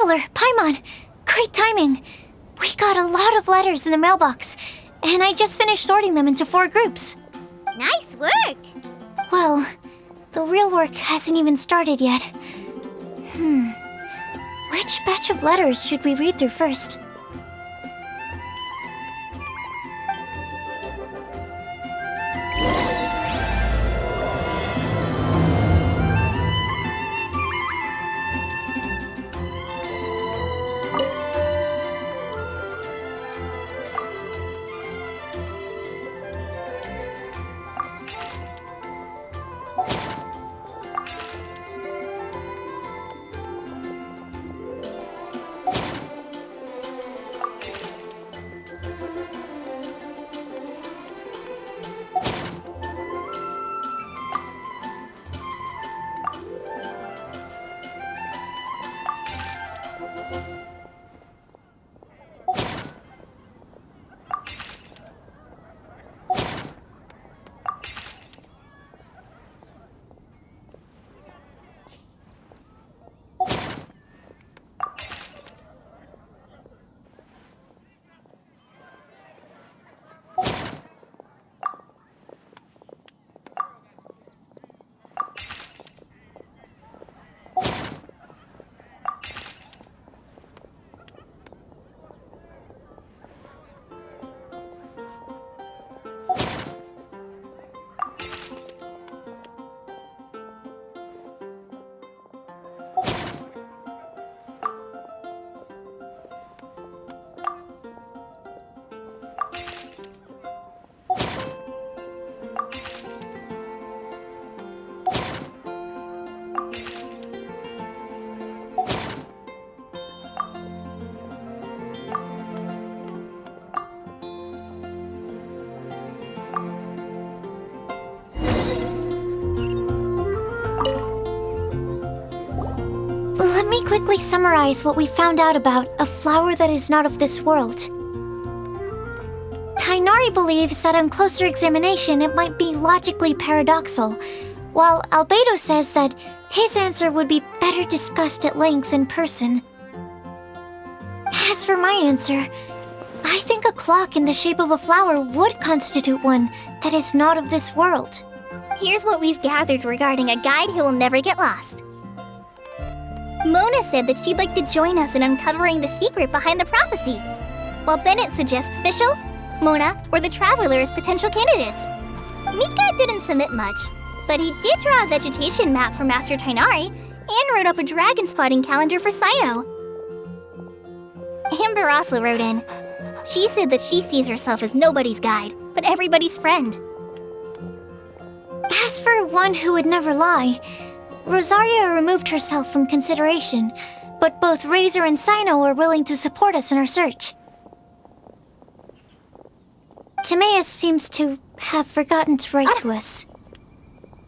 Traveler, Paimon, great timing. We got a lot of letters in the mailbox, and I just finished sorting them into 4 groups. Nice work! Well, the real work hasn't even started yet. Which batch of letters should we read through first? Let me quickly summarize what we found out about a flower that is not of this world. Tighnari believes that on closer examination it might be logically paradoxal, while Albedo says that his answer would be better discussed at length in person. As for my answer, I think a clock in the shape of a flower would constitute one that is not of this world. Here's what we've gathered regarding a guide who will never get lost. Mona said that she'd like to join us in uncovering the secret behind the prophecy, while Bennett suggests Fischl, Mona, or the Traveler as potential candidates. Mika didn't submit much, but he did draw a vegetation map for Master Tighnari and wrote up a dragon spotting calendar for Cyno. Amber also wrote in. She said that she sees herself as nobody's guide, but everybody's friend. As for one who would never lie, Rosaria removed herself from consideration, but both Razor and Cyno are willing to support us in our search. Timaeus seems to have forgotten to write to us.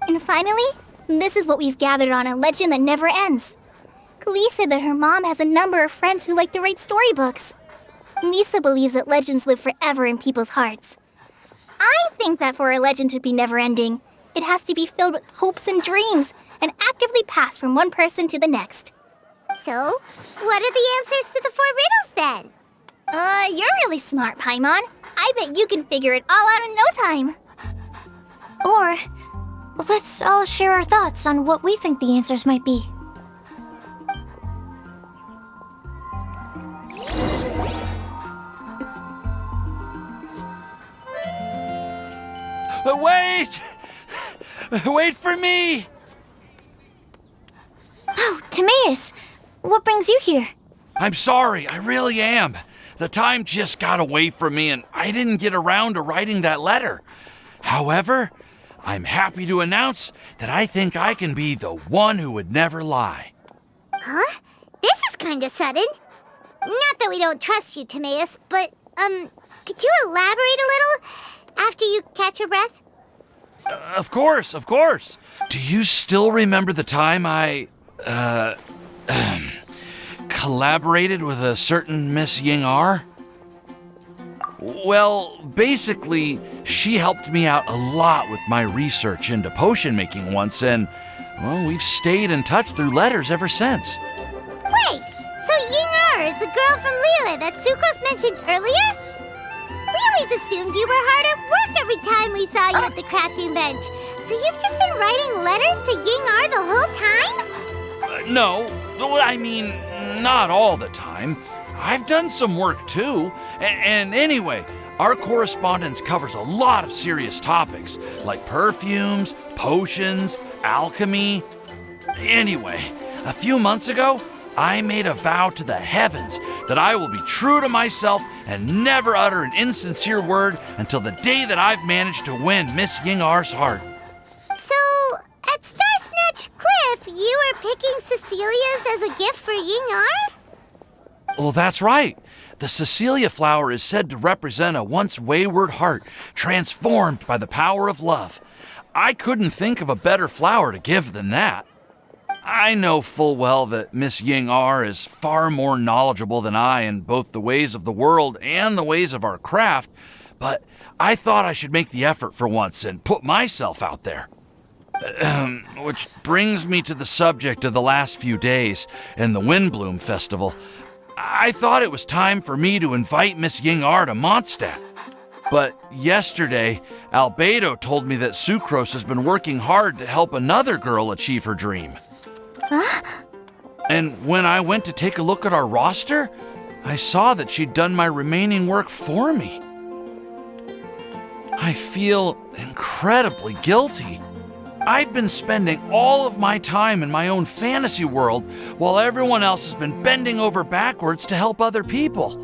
And finally, this is what we've gathered on a legend that never ends. Klee said that her mom has a number of friends who like to write storybooks. Lisa believes that legends live forever in people's hearts. I think that for a legend to be never-ending, it has to be filled with hopes and dreams, and actively passed from one person to the next. So, what are the answers to the 4 riddles then? You're really smart, Paimon. I bet you can figure it all out in no time. Or, let's all share our thoughts on what we think the answers might be. Wait! Wait for me! Oh, Timaeus! What brings you here? I'm sorry, I really am. The time just got away from me and I didn't get around to writing that letter. However, I'm happy to announce that I think I can be the one who would never lie. Huh? This is kinda sudden. Not that we don't trust you, Timaeus, but, could you elaborate a little after you catch your breath? Of course. Do you still remember the time I, collaborated with a certain Miss Ying-R? Well, basically, she helped me out a lot with my research into potion making once, and, well, we've stayed in touch through letters ever since. Wait, so as the girl from Liyue that Sucrose mentioned earlier? We always assumed you were hard at work every time we saw you at the crafting bench. So you've just been writing letters to Ying-ar the whole time? No, I mean, not all the time. I've done some work too. And anyway, our correspondence covers a lot of serious topics, like perfumes, potions, alchemy. Anyway, a few months ago, I made a vow to the heavens that I will be true to myself and never utter an insincere word until the day that I've managed to win Miss Ying-ar's heart. So, at Star Snatch Cliff, you were picking Cecilia's as a gift for Ying-ar? Well, that's right. The Cecilia flower is said to represent a once wayward heart transformed by the power of love. I couldn't think of a better flower to give than that. I know full well that Miss Ying-ar is far more knowledgeable than I in both the ways of the world and the ways of our craft, but I thought I should make the effort for once and put myself out there. Which brings me to the subject of the last few days and the Windbloom Festival. I thought it was time for me to invite Miss Ying-ar to Mondstadt. But yesterday, Albedo told me that Sucrose has been working hard to help another girl achieve her dream. Huh? And when I went to take a look at our roster, I saw that she'd done my remaining work for me. I feel incredibly guilty. I've been spending all of my time in my own fantasy world while everyone else has been bending over backwards to help other people.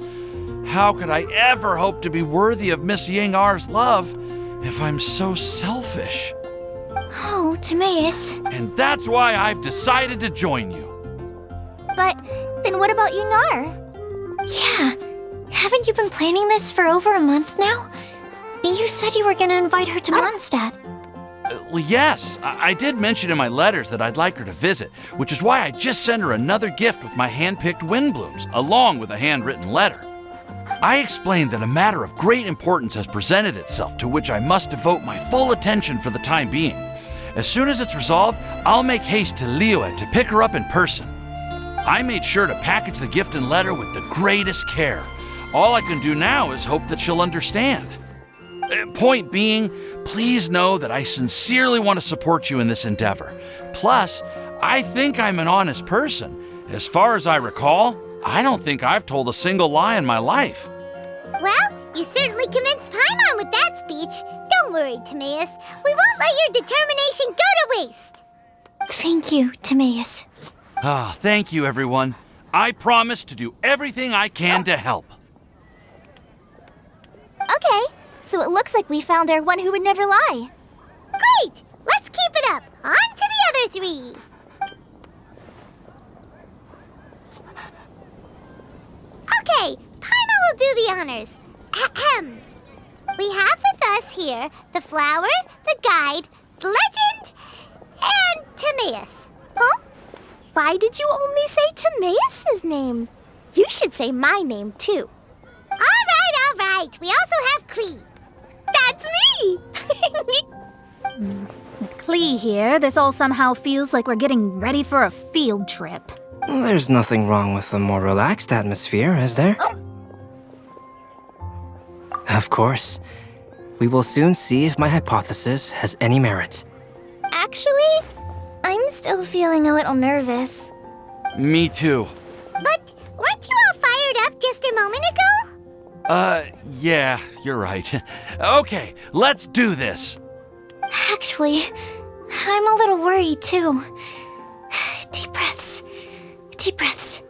How could I ever hope to be worthy of Miss Ying-ar's love if I'm so selfish? Oh, Timaeus. And that's why I've decided to join you. But then what about Ying-ar? Yeah, haven't you been planning this for over a month now? You said you were gonna invite her to Mondstadt. Well, yes, I did mention in my letters that I'd like her to visit, which is why I just sent her another gift with my hand-picked windblooms, along with a handwritten letter. I explained that a matter of great importance has presented itself to which I must devote my full attention for the time being. As soon as it's resolved, I'll make haste to Liyue to pick her up in person. I made sure to package the gift and letter with the greatest care. All I can do now is hope that she'll understand. Point being, please know that I sincerely want to support you in this endeavor. Plus, I think I'm an honest person. As far as I recall, I don't think I've told a single lie in my life. Well, you certainly convinced Paimon with that speech. Don't worry, Timaeus. We won't let your determination go to waste. Thank you, Timaeus. Thank you, everyone. I promise to do everything I can to help. Okay, so it looks like we found our one who would never lie. Great! Let's keep it up. On to the other three. Okay, Paimon will do the honors. Ahem. We have with us here the flower, the guide, the legend, and Timaeus. Huh? Why did you only say Timaeus' name? You should say my name, too. All right. We also have Klee. That's me! With Klee here, this all somehow feels like we're getting ready for a field trip. There's nothing wrong with a more relaxed atmosphere, is there? Of course. We will soon see if my hypothesis has any merit. Actually, I'm still feeling a little nervous. Me too. But weren't you all fired up just a moment ago? Yeah, you're right. Okay, let's do this. Actually, I'm a little worried too. Deep breaths. Deep breaths.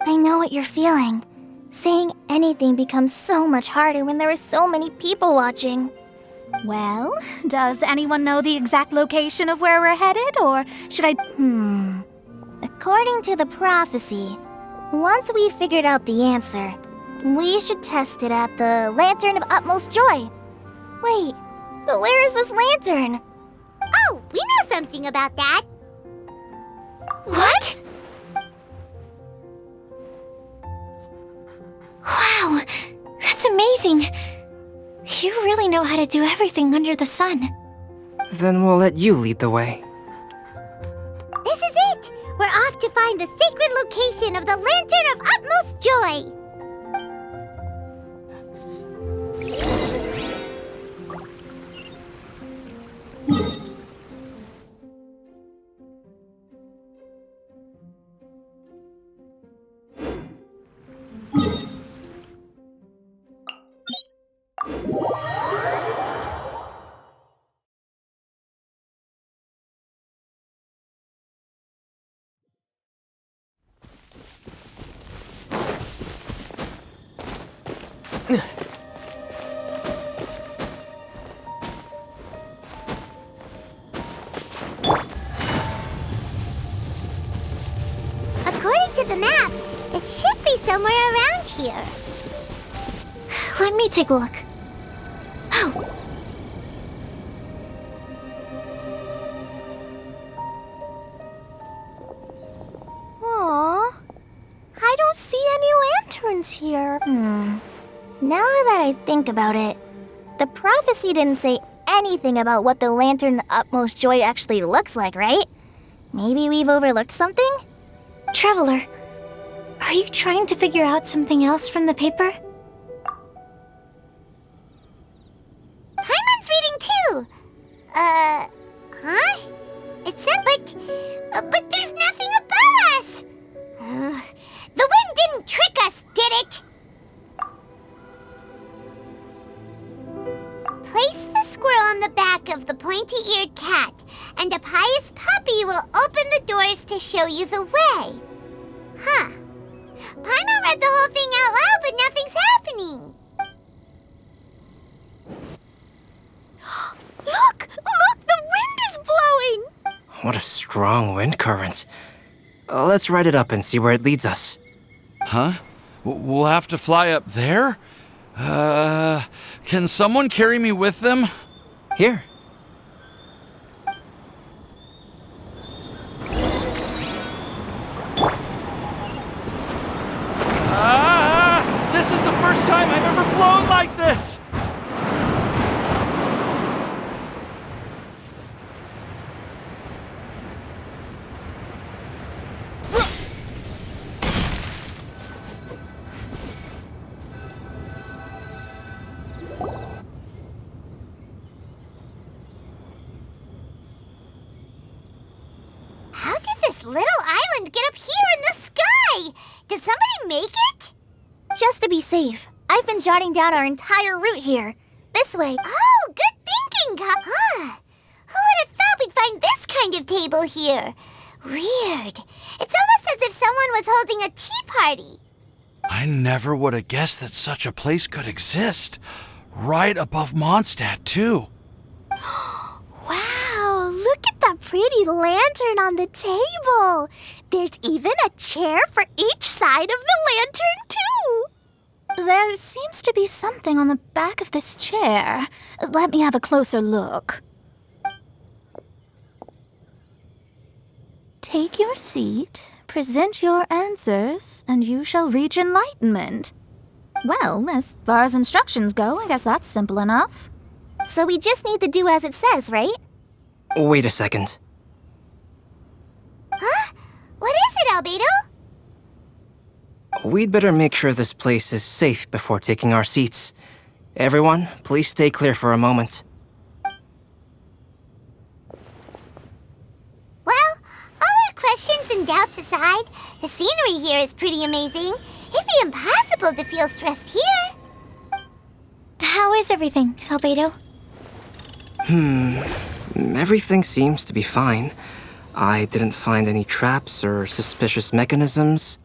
I know what you're feeling. Saying anything becomes so much harder when there are so many people watching. Well, does anyone know the exact location of where we're headed, or should I... According to the prophecy, once we figured out the answer, we should test it at the Lantern of Utmost Joy. Wait, but where is this lantern? Oh, we know something about that. What? Wow, that's amazing. You really know how to do everything under the sun. Then we'll let you lead the way. This is it. We're off to find find the sacred location of the Lantern of Utmost Joy. According to the map, it should be somewhere around here. Let me take a look. Oh. Aww. I don't see any lanterns here. Now that I think about it, the prophecy didn't say anything about what the Lantern of Utmost Joy actually looks like, right? Maybe we've overlooked something? Traveler, are you trying to figure out something else from the paper? Paimon's reading too. Huh? It said, but there's nothing about us. The wind didn't trick us, did it? Place the squirrel on the back of the pointy-eared cat, and a pious puppy will open the doors to show you the way. Huh. Paimon read the whole thing out loud, but nothing's happening. Look! The wind is blowing! What a strong wind current. Let's ride it up and see where it leads us. Huh? We'll have to fly up there? Can someone carry me with them? Here. This is the first time I've ever flown like this! How did this little island get up here in the sky? Did somebody make it? Just to be safe, I've been jotting down our entire route here. This way. Oh, good thinking, Huh? Who would have thought we'd find this kind of table here? Weird. It's almost as if someone was holding a tea party. I never would have guessed that such a place could exist. Right above Mondstadt, too. Wow, look at that pretty lantern on the table. There's even a chair for each side of the lantern, too. There seems to be something on the back of this chair. Let me have a closer look. Take your seat, present your answers, and you shall reach enlightenment. Well, as far as instructions go, I guess that's simple enough. So we just need to do as it says, right? Wait a second. Huh? What is it, Albedo? We'd better make sure this place is safe before taking our seats. Everyone, please stay clear for a moment. Well, all our questions and doubts aside, the scenery here is pretty amazing. It'd be impossible to feel stressed here. How is everything, Albedo? Everything seems to be fine. I didn't find any traps or suspicious mechanisms,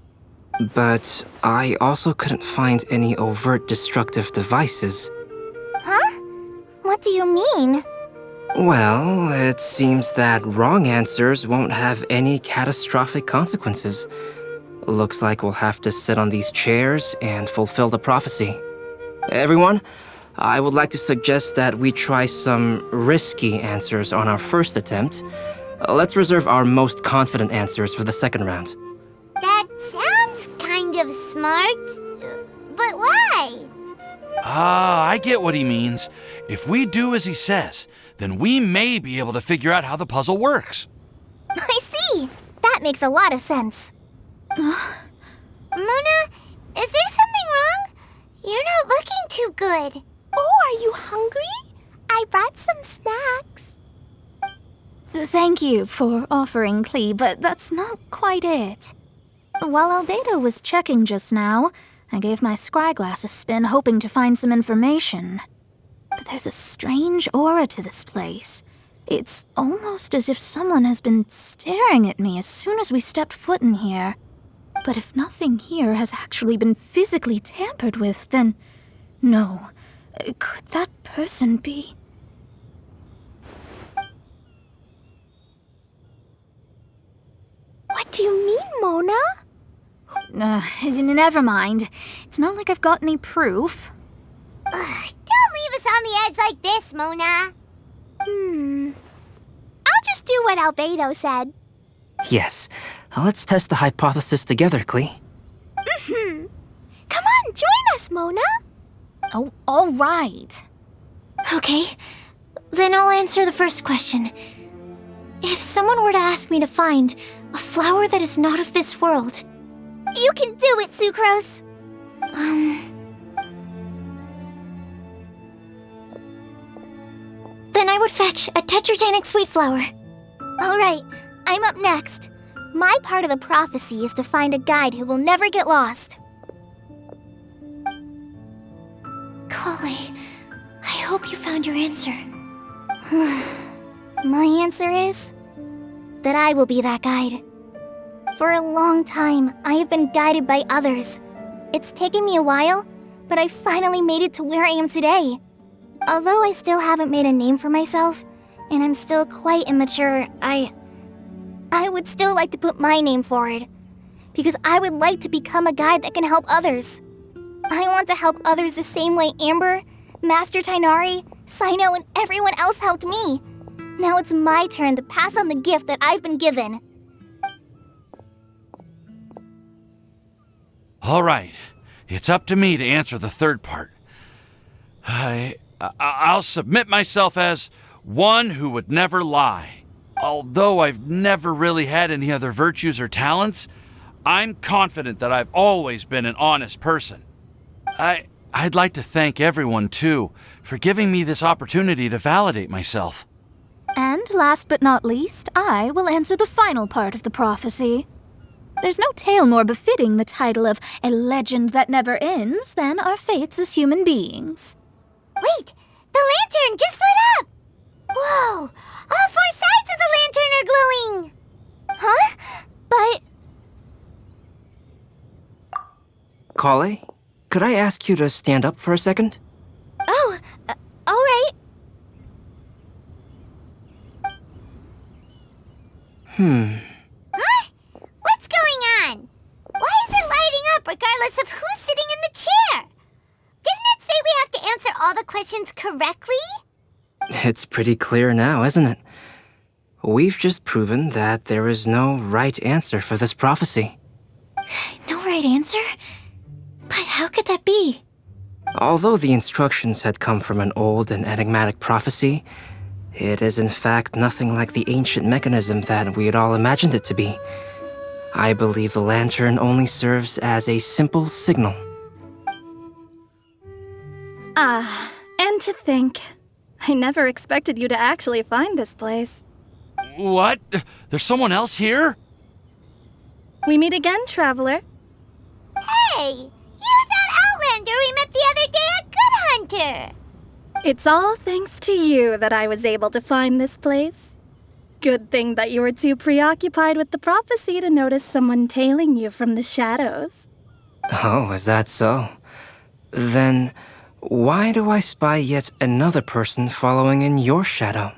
but I also couldn't find any overt destructive devices. Huh? What do you mean? Well, it seems that wrong answers won't have any catastrophic consequences. Looks like we'll have to sit on these chairs and fulfill the prophecy. Everyone, I would like to suggest that we try some risky answers on our first attempt. Let's reserve our most confident answers for the second round. That sounds kind of smart, but why? I get what he means. If we do as he says, then we may be able to figure out how the puzzle works. I see. That That makes a lot of sense. Mona, is there something wrong? You're not looking too good. Oh, are you hungry? I brought some snacks. Thank you for offering, Clee, but that's not quite it. While Albedo was checking just now, I gave my scryglass a spin hoping to find some information. But there's a strange aura to this place. It's almost as if someone has been staring at me as soon as we stepped foot in here. But if nothing here has actually been physically tampered with, then no. Could that person be? What do you mean, Mona? Never mind. It's not like I've got any proof. Don't leave us on the edge like this, Mona. I'll just do what Albedo said. Yes, let's test the hypothesis together, Clee. Come on, join us, Mona. Oh, all right. Okay, then I'll answer the first question. If someone were to ask me to find a flower that is not of this world, You can do it, Sucrose. then I would fetch a tetragenic sweet flower. All right, I'm up next. My part of the prophecy is to find a guide who will never get lost. Kale, I hope you found your answer. My answer is that I will be that guide. For a long time, I have been guided by others. It's taken me a while, but I finally made it to where I am today. Although I still haven't made a name for myself, and I'm still quite immature, I would still like to put my name forward. Because I would like to become a guide that can help others. I want to help others the same way Amber, Master Tighnari, Cyno, and everyone else helped me. Now it's my turn to pass on the gift that I've been given. All right, it's up to me to answer the third part. I'll submit myself as one who would never lie. Although I've never really had any other virtues or talents, I'm confident that I've always been an honest person. I'd like to thank everyone, too, for giving me this opportunity to validate myself. And last but not least, I will answer the final part of the prophecy. There's no tale more befitting the title of a legend that never ends than our fates as human beings. Wait, the lantern just lit up! Whoa, all 4 sides of the lantern are glowing! Huh? But Kale, could I ask you to stand up for a second? all right. Huh? What's going on? Why is it lighting up regardless of who's sitting in the chair? Didn't it say we have to answer all the questions correctly? It's pretty clear now, isn't it? We've just proven that there is no right answer for this prophecy. No right answer? But how could that be? Although the instructions had come from an old and enigmatic prophecy, it is in fact nothing like the ancient mechanism that we had all imagined it to be. I believe the lantern only serves as a simple signal. And to think, I never expected you to actually find this place. What? There's someone else here? We meet again, traveler. Hey, you're that Outlander we met the other day at Good Hunter! It's all thanks to you that I was able to find this place. Good thing that you were too preoccupied with the prophecy to notice someone tailing you from the shadows. Oh, is that so? Then, why do I spy yet another person following in your shadow?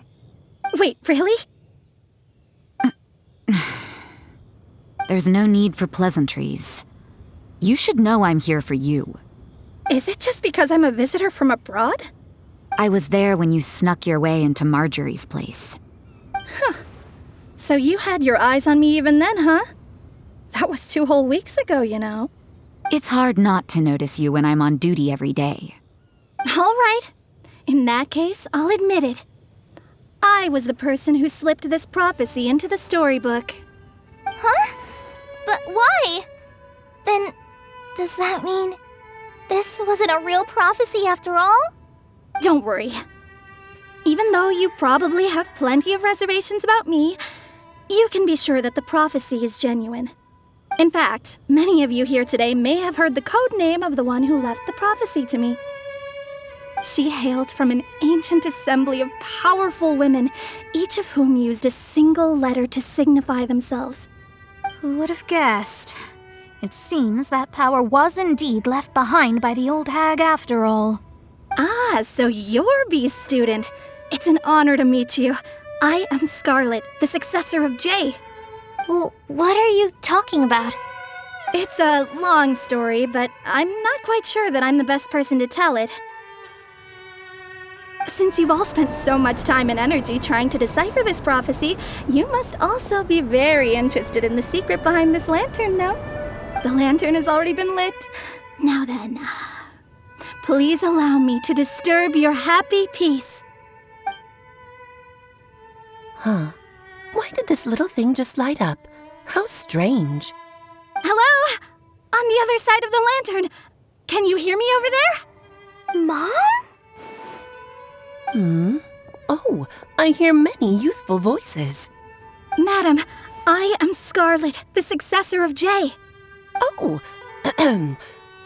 Wait, really? There's no need for pleasantries. You should know I'm here for you. Is it just because I'm a visitor from abroad? I was there when you snuck your way into Marjorie's place. So you had your eyes on me even then, huh? That was 2 whole weeks ago, you know. It's hard not to notice you when I'm on duty every day. All right. In that case, I'll admit it. I was the person who slipped this prophecy into the storybook. Huh? But why? Then, does that mean this wasn't a real prophecy after all? Don't worry. Even though you probably have plenty of reservations about me, you can be sure that the prophecy is genuine. In fact, many of you here today may have heard the code name of the one who left the prophecy to me. She hailed from an ancient assembly of powerful women, each of whom used a single letter to signify themselves. Who would have guessed? It seems that power was indeed left behind by the old hag after all. Ah, so you're B's student. It's an honor to meet you. I am Scarlet, the successor of Jay. Well, what are you talking about? It's a long story, but I'm not quite sure that I'm the best person to tell it. Since you've all spent so much time and energy trying to decipher this prophecy, you must also be very interested in the secret behind this lantern, no? The lantern has already been lit. Now then, please allow me to disturb your happy peace. Huh. Why did this little thing just light up? How strange. Hello? On the other side of the lantern. Can you hear me over there? Mom? Oh, I hear many youthful voices. Madam, I am Scarlet, the successor of Jay. Oh,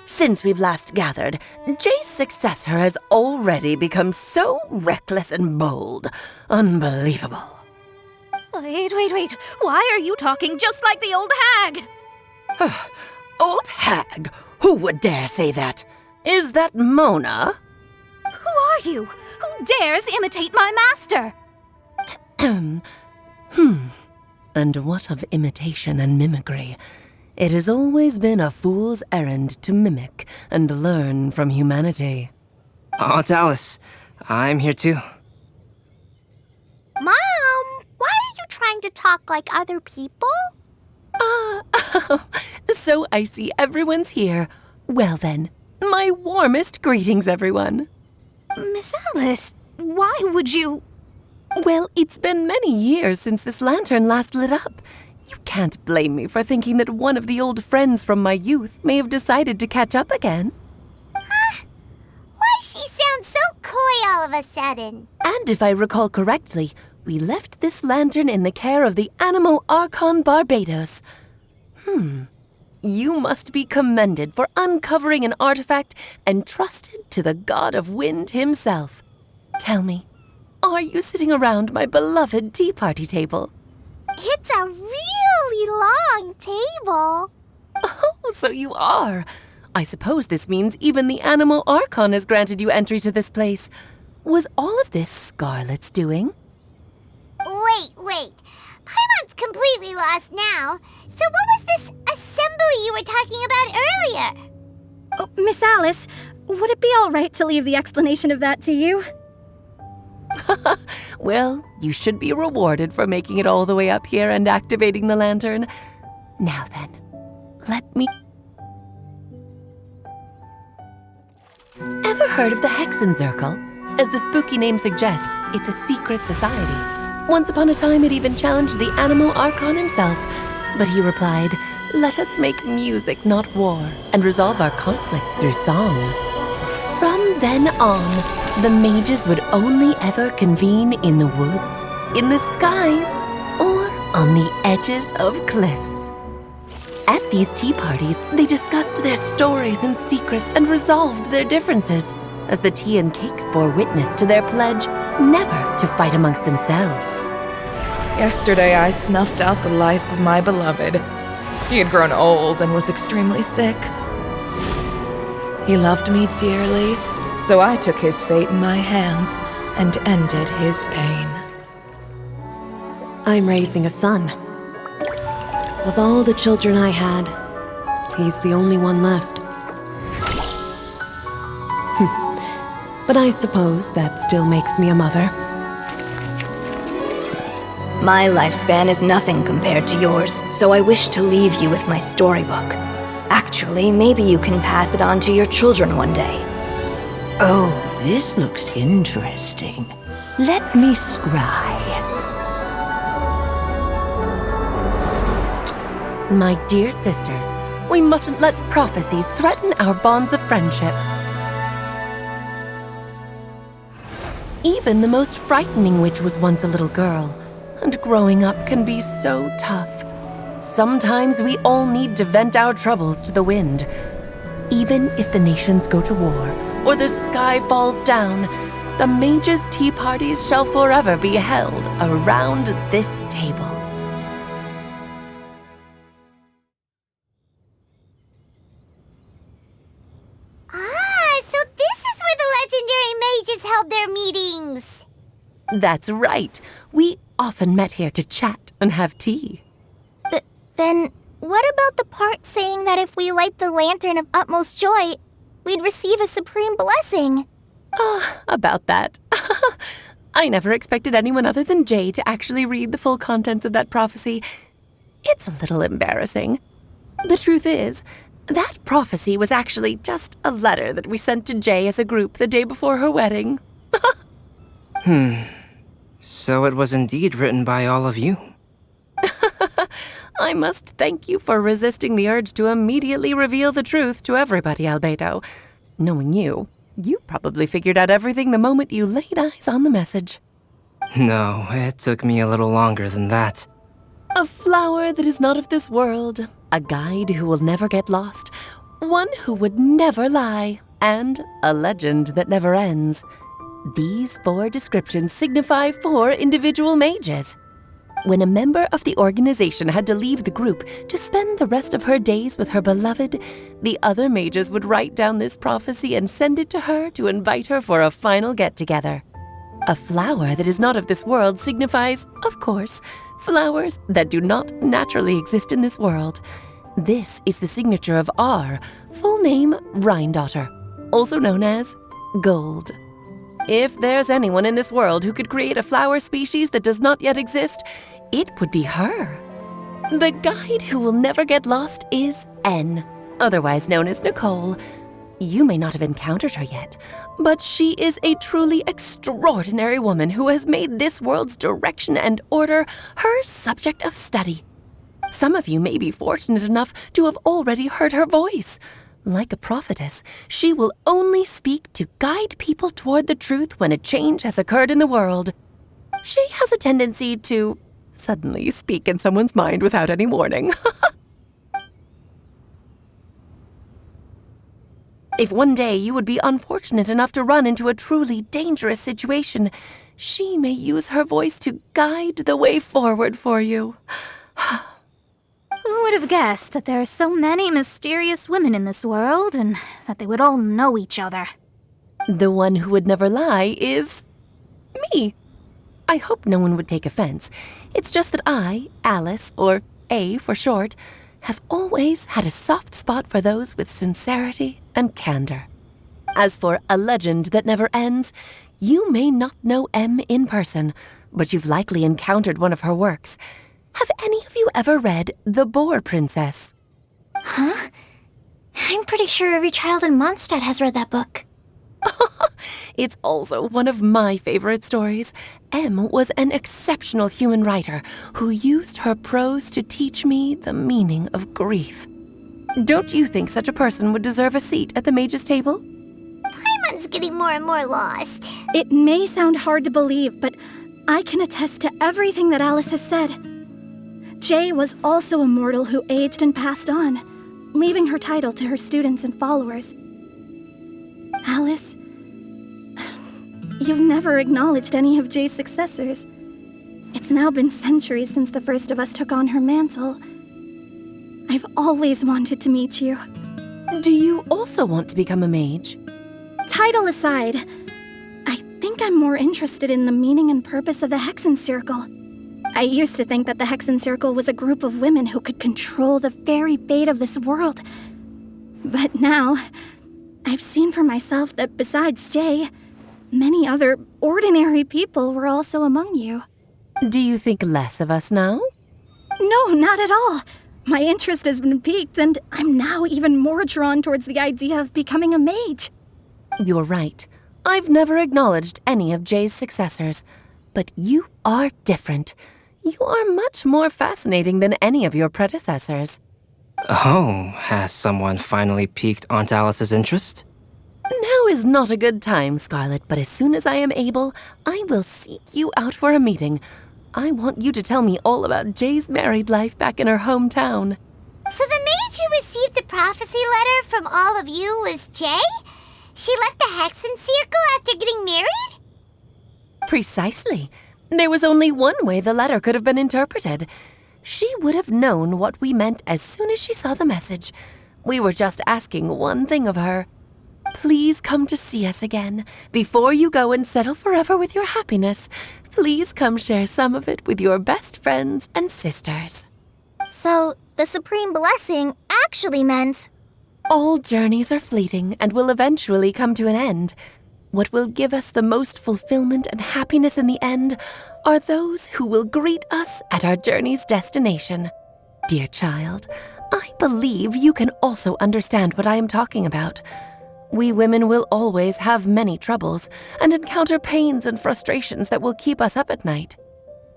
since we've last gathered, Jay's successor has already become so reckless and bold. Unbelievable. Wait. Why are you talking just like the old hag? Old hag? Who would dare say that? Is that Mona? Who are you? Who dares imitate my master? And what of imitation and mimicry? It has always been a fool's errand to mimic and learn from humanity. Aunt Alice, I'm here too. Mom, why are you trying to talk like other people? So I see everyone's here. Well then, my warmest greetings, everyone. Miss Alice, why would you... Well, it's been many years since this lantern last lit up. You can't blame me for thinking that one of the old friends from my youth may have decided to catch up again. Why she sounds so coy all of a sudden? And if I recall correctly, we left this lantern in the care of the Animo Archon Barbados. You must be commended for uncovering an artifact entrusted to the god of wind himself. Tell me, are you sitting around my beloved tea party table? It's a really long table. Oh, so you are. I suppose this means even the Animo Archon has granted you entry to this place. Was all of this Scarlet's doing? Wait. Paimon's completely lost now. So what was this assembly you were talking about earlier? Oh, Miss Alice, would it be all right to leave the explanation of that to you? Well, you should be rewarded for making it all the way up here and activating the lantern. Now then, let me... Ever heard of the Hexenzirkel? As the spooky name suggests, it's a secret society. Once upon a time, it even challenged the Animo Archon himself. But he replied, "Let us make music, not war, and resolve our conflicts through song." From then on, the mages would only ever convene in the woods, in the skies, or on the edges of cliffs. At these tea parties, they discussed their stories and secrets and resolved their differences, as the tea and cakes bore witness to their pledge never to fight amongst themselves. Yesterday I snuffed out the life of my beloved. He had grown old and was extremely sick. He loved me dearly, so I took his fate in my hands and ended his pain. I'm raising a son. Of all the children I had, he's the only one left. But I suppose that still makes me a mother. My lifespan is nothing compared to yours, so I wish to leave you with my storybook. Actually, maybe you can pass it on to your children one day. Oh, this looks interesting. Let me scry. My dear sisters, we mustn't let prophecies threaten our bonds of friendship. Even the most frightening witch was once a little girl, and growing up can be so tough. Sometimes we all need to vent our troubles to the wind. Even if the nations go to war, or the sky falls down, the mages' tea parties shall forever be held around this table. So this is where the legendary mages held their meetings. That's right. We often met here to chat and have tea. Then, what about the part saying that if we light the lantern of utmost joy, we'd receive a supreme blessing? About that. I never expected anyone other than Jay to actually read the full contents of that prophecy. It's a little embarrassing. The truth is, that prophecy was actually just a letter that we sent to Jay as a group the day before her wedding. So it was indeed written by all of you. I must thank you for resisting the urge to immediately reveal the truth to everybody, Albedo. Knowing you, you probably figured out everything the moment you laid eyes on the message. No, it took me a little longer than that. A flower that is not of this world, a guide who will never get lost, one who would never lie, and a legend that never ends. These 4 descriptions signify 4 individual mages. When a member of the organization had to leave the group to spend the rest of her days with her beloved, the other mages would write down this prophecy and send it to her to invite her for a final get-together. A flower that is not of this world signifies, of course, flowers that do not naturally exist in this world. This is the signature of our full name, Rhindaughter, also known as Gold. If there's anyone in this world who could create a flower species that does not yet exist, it would be her. The guide who will never get lost is N, otherwise known as Nicole. You may not have encountered her yet, but she is a truly extraordinary woman who has made this world's direction and order her subject of study. Some of you may be fortunate enough to have already heard her voice. Like a prophetess, she will only speak to guide people toward the truth when a change has occurred in the world. She has a tendency to suddenly speak in someone's mind without any warning. If one day you would be unfortunate enough to run into a truly dangerous situation, she may use her voice to guide the way forward for you. Who would have guessed that there are so many mysterious women in this world and that they would all know each other? The one who would never lie is me. I hope no one would take offense. It's just that I, Alice, or A for short, have always had a soft spot for those with sincerity and candor. As for a legend that never ends, you may not know M in person, but you've likely encountered one of her works. Have any of you ever read The Boar Princess? Huh? I'm pretty sure every child in Mondstadt has read that book. It's also one of my favorite stories. M was an exceptional human writer who used her prose to teach me the meaning of grief. Don't you think such a person would deserve a seat at the mage's table? Paimon's getting more and more lost. It may sound hard to believe, but I can attest to everything that Alice has said. Jay was also a mortal who aged and passed on, leaving her title to her students and followers. Alice, you've never acknowledged any of Jay's successors. It's now been centuries since the first of us took on her mantle. I've always wanted to meet you. Do you also want to become a mage? Title aside, I think I'm more interested in the meaning and purpose of the Hexen Circle. I used to think that the Hexen Circle was a group of women who could control the very fate of this world. But now, I've seen for myself that besides Jay, many other ordinary people were also among you. Do you think less of us now? No, not at all. My interest has been piqued, and I'm now even more drawn towards the idea of becoming a mage. You're right. I've never acknowledged any of Jay's successors. But you are different. You are much more fascinating than any of your predecessors. Oh, has someone finally piqued Aunt Alice's interest? Now is not a good time, Scarlet, but as soon as I am able, I will seek you out for a meeting. I want you to tell me all about Jay's married life back in her hometown. So the mage who received the prophecy letter from all of you was Jay? She left the Hexen Circle after getting married? Precisely. There was only one way the letter could have been interpreted. She would have known what we meant as soon as she saw the message. We were just asking one thing of her. Please come to see us again. Before you go and settle forever with your happiness, please come share some of it with your best friends and sisters. So, the Supreme Blessing actually meant... All journeys are fleeting and will eventually come to an end. What will give us the most fulfillment and happiness in the end are those who will greet us at our journey's destination. Dear child, I believe you can also understand what I am talking about. We women will always have many troubles and encounter pains and frustrations that will keep us up at night.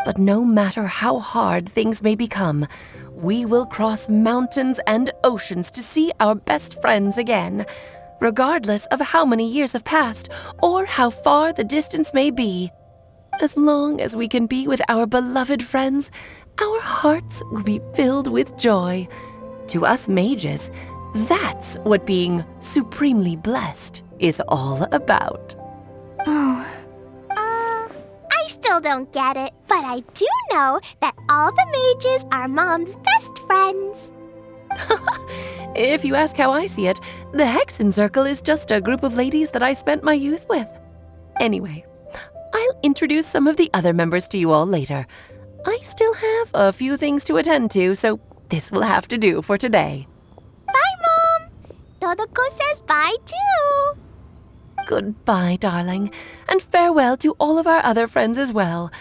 But no matter how hard things may become, we will cross mountains and oceans to see our best friends again, regardless of how many years have passed or how far the distance may be. As long as we can be with our beloved friends, our hearts will be filled with joy. To us mages, that's what being supremely blessed is all about. I still don't get it, but I do know that all the mages are Mom's best friends. If you ask how I see it, the Hexen Circle is just a group of ladies that I spent my youth with. Anyway, I'll introduce some of the other members to you all later. I still have a few things to attend to, so this will have to do for today. Bye, Mom! Todoko says bye, too! Goodbye, darling, and farewell to all of our other friends as well.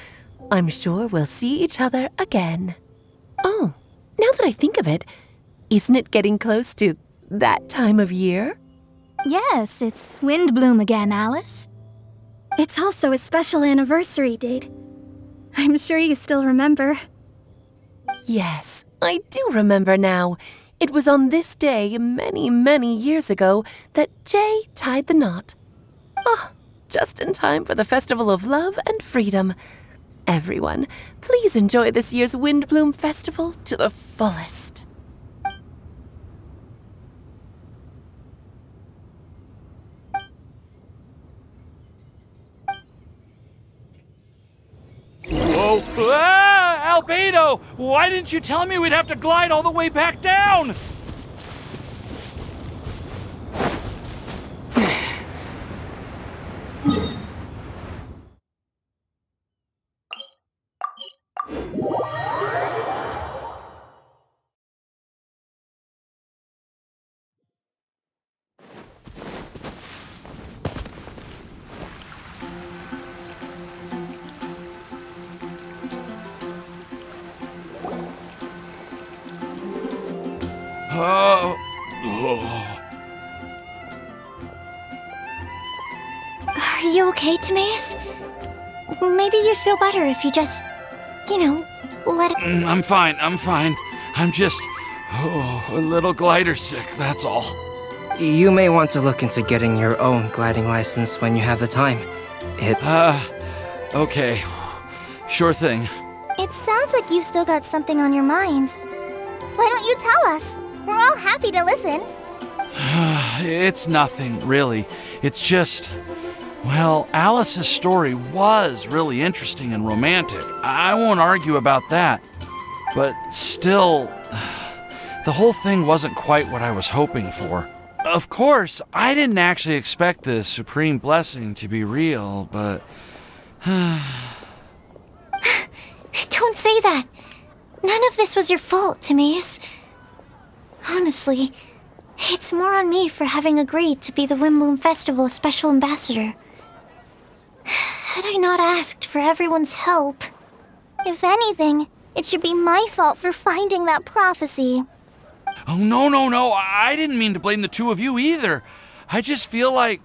I'm sure we'll see each other again. Oh, now that I think of it, isn't it getting close to that time of year? Yes, it's wind bloom again, Alice. It's also a special anniversary date. I'm sure you still remember. Yes, I do remember now. It was on this day many, many years ago that Jay tied the knot. Oh, just in time for the Festival of Love and Freedom. Everyone, please enjoy this year's Windbloom Festival to the fullest. Whoa! Ah! Albedo! Why didn't you tell me we'd have to glide all the way back down? Are you okay, Timaeus? Maybe you'd feel better if you just, let it... I'm fine. I'm just, a little glider sick, that's all. You may want to look into getting your own gliding license when you have the time. Okay. Sure thing. It sounds like you've still got something on your mind. Why don't you tell us? We're all happy to listen. It's nothing, really. It's just... Well, Alice's story was really interesting and romantic. I won't argue about that. But still, the whole thing wasn't quite what I was hoping for. Of course, I didn't actually expect the supreme blessing to be real, but... Don't say that. None of this was your fault, Timaeus. Honestly, it's more on me for having agreed to be the Windbloom Festival Special Ambassador. Had I not asked for everyone's help... If anything, it should be my fault for finding that prophecy. Oh, no. I didn't mean to blame the two of you either. I just feel like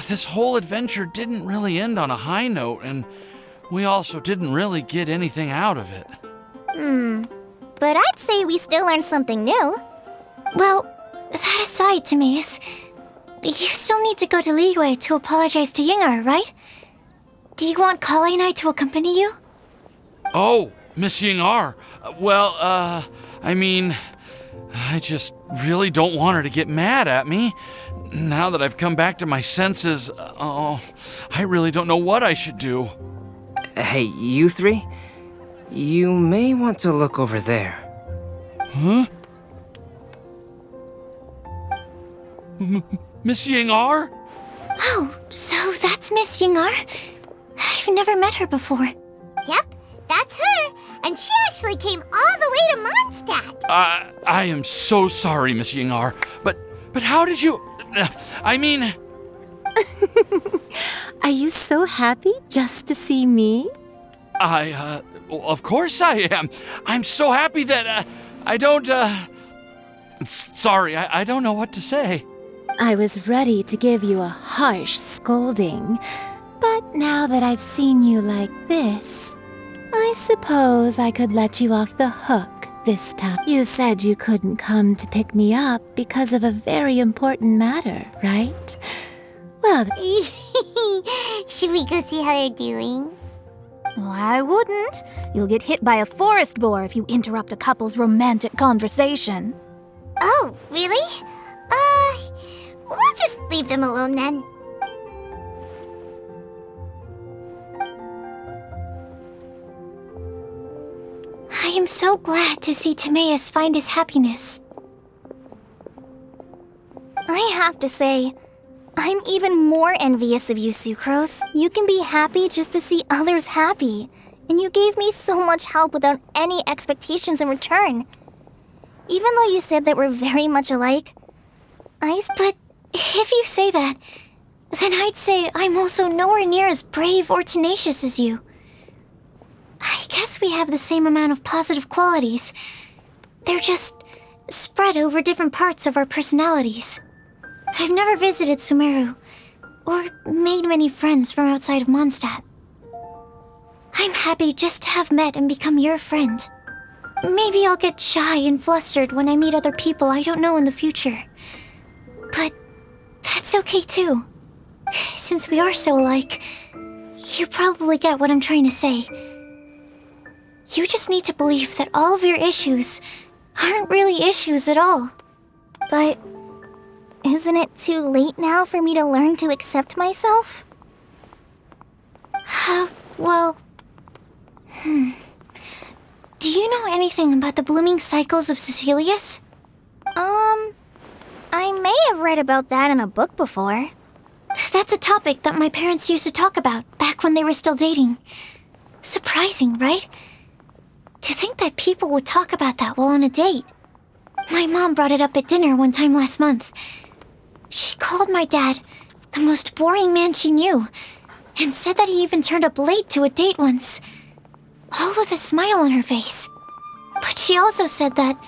this whole adventure didn't really end on a high note, and, we also didn't really get anything out of it. But I'd say we still learned something new. Well, that aside, Timaeus, you still need to go to Liyue to apologize to Yingar, right? Do you want Kale and I to accompany you? Oh, Miss Yingar. Well, I mean, I just really don't want her to get mad at me. Now that I've come back to my senses, I really don't know what I should do. Hey, you three? You may want to look over there. Huh? Miss Yingar? Oh, so that's Miss Yingar? I've never met her before. Yep, that's her. And she actually came all the way to Mondstadt. I am so sorry, Miss Yingar. But how did you... I mean... Are you so happy just to see me? Well, of course I am. I'm so happy that, I don't, Sorry, I don't know what to say. I was ready to give you a harsh scolding, but now that I've seen you like this, I suppose I could let you off the hook this time. You said you couldn't come to pick me up because of a very important matter, right? Well, should we go see how they're doing? I wouldn't. You'll get hit by a forest boar if you interrupt a couple's romantic conversation. Oh, really? We'll just leave them alone then. I am so glad to see Timaeus find his happiness. I have to say, I'm even more envious of you, Sucrose. You can be happy just to see others happy. And you gave me so much help without any expectations in return. Even though you said that we're very much alike, But if you say that, then I'd say I'm also nowhere near as brave or tenacious as you. I guess we have the same amount of positive qualities. They're just spread over different parts of our personalities. I've never visited Sumeru, or made many friends from outside of Mondstadt. I'm happy just to have met and become your friend. Maybe I'll get shy and flustered when I meet other people I don't know in the future. But that's okay too. Since we are so alike, you probably get what I'm trying to say. You just need to believe that all of your issues aren't really issues at all. But isn't it too late now for me to learn to accept myself? Well... Do you know anything about the blooming cycles of Cecilius? I may have read about that in a book before. That's a topic that my parents used to talk about back when they were still dating. Surprising, right? To think that people would talk about that while on a date. My mom brought it up at dinner one time last month. She called my dad the most boring man she knew, and said that he even turned up late to a date once, all with a smile on her face. But she also said that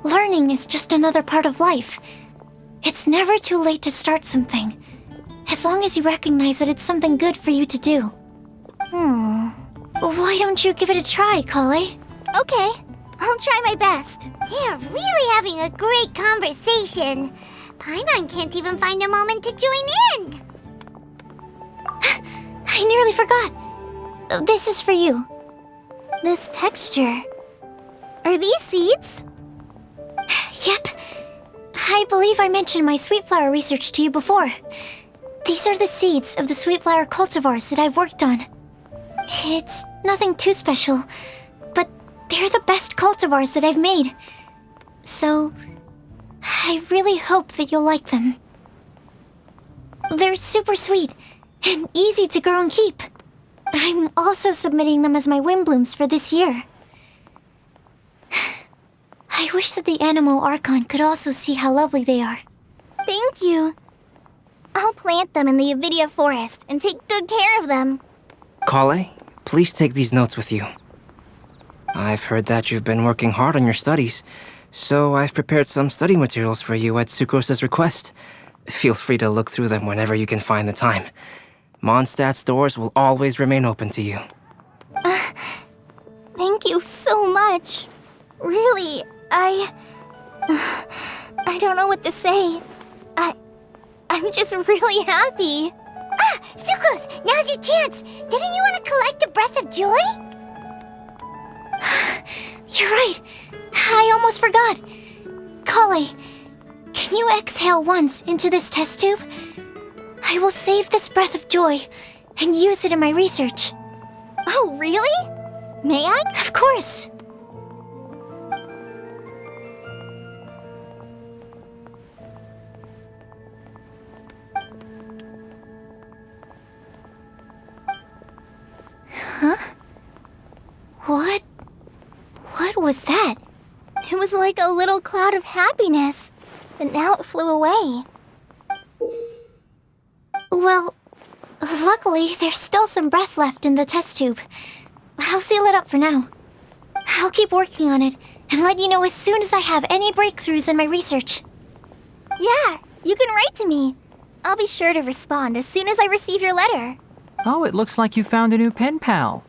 learning is just another part of life. It's never too late to start something, as long as you recognize that it's something good for you to do. Why don't you give it a try, Kale? Okay, I'll try my best. They're really having a great conversation. Paimon can't even find a moment to join in. I nearly forgot. This is for you. This texture. Are these seeds? Yep. I believe I mentioned my sweet flower research to you before. These are the seeds of the sweet flower cultivars that I've worked on. It's nothing too special, but they're the best cultivars that I've made. So, I really hope that you'll like them. They're super sweet and easy to grow and keep. I'm also submitting them as my wind blooms for this year. I wish that the Animo Archon could also see how lovely they are. Thank you. I'll plant them in the Avidia forest and take good care of them. Kale, please take these notes with you. I've heard that you've been working hard on your studies, so I've prepared some study materials for you at Sucrose's request. Feel free to look through them whenever you can find the time. Mondstadt's doors will always remain open to you. Thank you so much. Really, I don't know what to say. I'm just really happy. Ah, Sucrose, now's your chance. Didn't you want to collect a breath of joy? You're right. I almost forgot. Kale, can you exhale once into this test tube? I will save this breath of joy and use it in my research. Oh, really? May I? Of course. Huh? What was that? It was like a little cloud of happiness, but now it flew away. Well, luckily, there's still some breath left in the test tube. I'll seal it up for now. I'll keep working on it and let you know as soon as I have any breakthroughs in my research. Yeah, you can write to me. I'll be sure to respond as soon as I receive your letter. Oh, it looks like you found a new pen pal.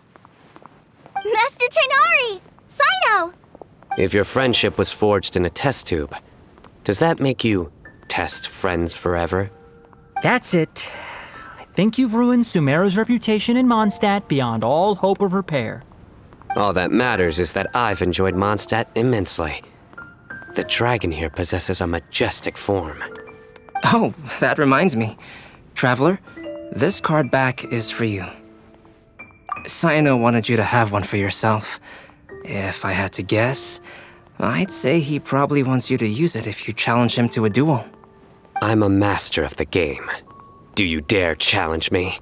Master Tighnari! Sino! If your friendship was forged in a test tube, does that make you test friends forever? That's it. I think you've ruined Sumeru's reputation in Mondstadt beyond all hope of repair. All that matters is that I've enjoyed Mondstadt immensely. The dragon here possesses a majestic form. Oh, that reminds me. Traveler, this card back is for you. Sino wanted you to have one for yourself. If I had to guess, I'd say he probably wants you to use it if you challenge him to a duel. I'm a master of the game. Do you dare challenge me?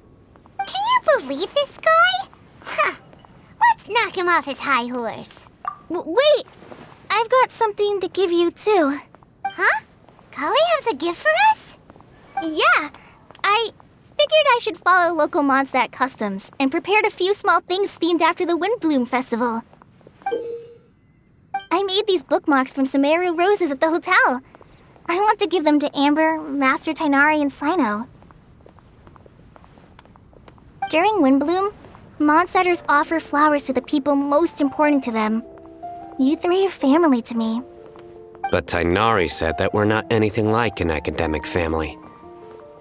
Can you believe this guy? Huh. Let's knock him off his high horse. Wait! I've got something to give you, too. Huh? Kale has a gift for us? Yeah! I figured I should follow local Mondstadt customs and prepared a few small things themed after the Windbloom Festival. I made these bookmarks from Sumeru roses at the hotel. I want to give them to Amber, Master Tighnari, and Sino. During Windbloom, Mondstadters offer flowers to the people most important to them. You three are family to me. But Tighnari said that we're not anything like an academic family.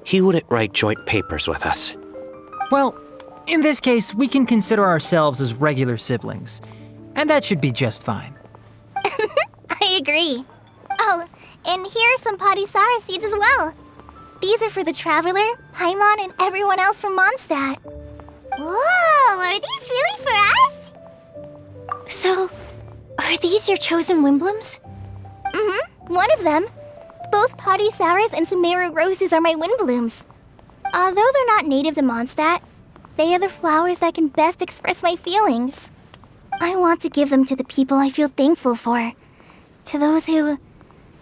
He wouldn't write joint papers with us. Well, in this case, we can consider ourselves as regular siblings. And that should be just fine. I agree. Oh, and here are some Padisara seeds as well. These are for the Traveler, Paimon, and everyone else from Mondstadt. Whoa, are these really for us? So, are these your chosen Windblooms? Mm-hmm, one of them. Both Padisaras and Sumeru roses are my Windblooms. Although they're not native to Mondstadt, they are the flowers that can best express my feelings. I want to give them to the people I feel thankful for. To those who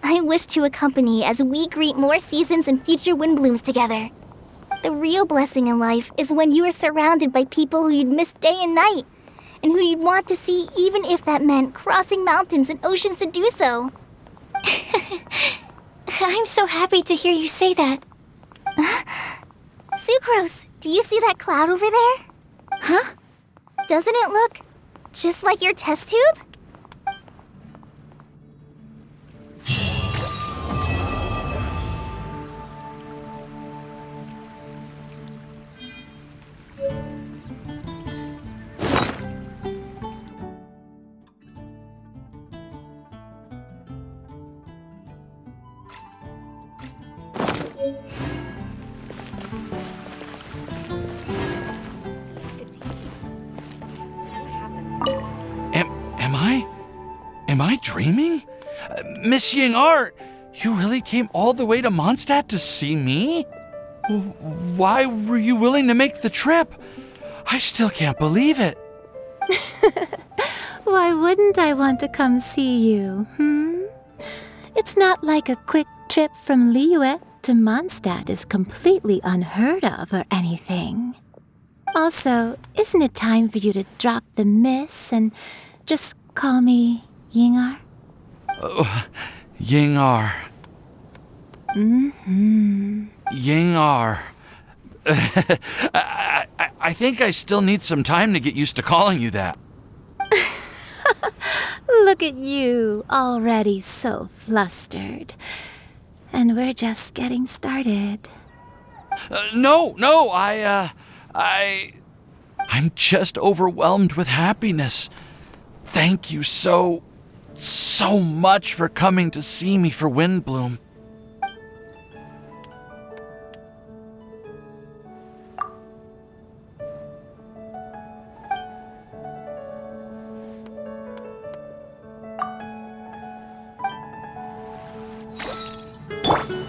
I wish to accompany as we greet more seasons and future Windblooms together. The real blessing in life is when you are surrounded by people who you'd miss day and night, and who you'd want to see even if that meant crossing mountains and oceans to do so. I'm so happy to hear you say that. Sucrose, do you see that cloud over there? Huh? Doesn't it look just like your test tube? Am I dreaming? Miss Ying-Art, you really came all the way to Mondstadt to see me? Why were you willing to make the trip? I still can't believe it. Why wouldn't I want to come see you, It's not like a quick trip from Liyue to Mondstadt is completely unheard of or anything. Also, isn't it time for you to drop the miss and just call me Ying-Art? Oh, Ying-Art. Ying-Art. I think I still need some time to get used to calling you that. Look at you, already so flustered. And we're just getting started. No, I'm just overwhelmed with happiness. Thank you so much for coming to see me for Windbloom.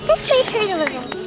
This way, Colonel.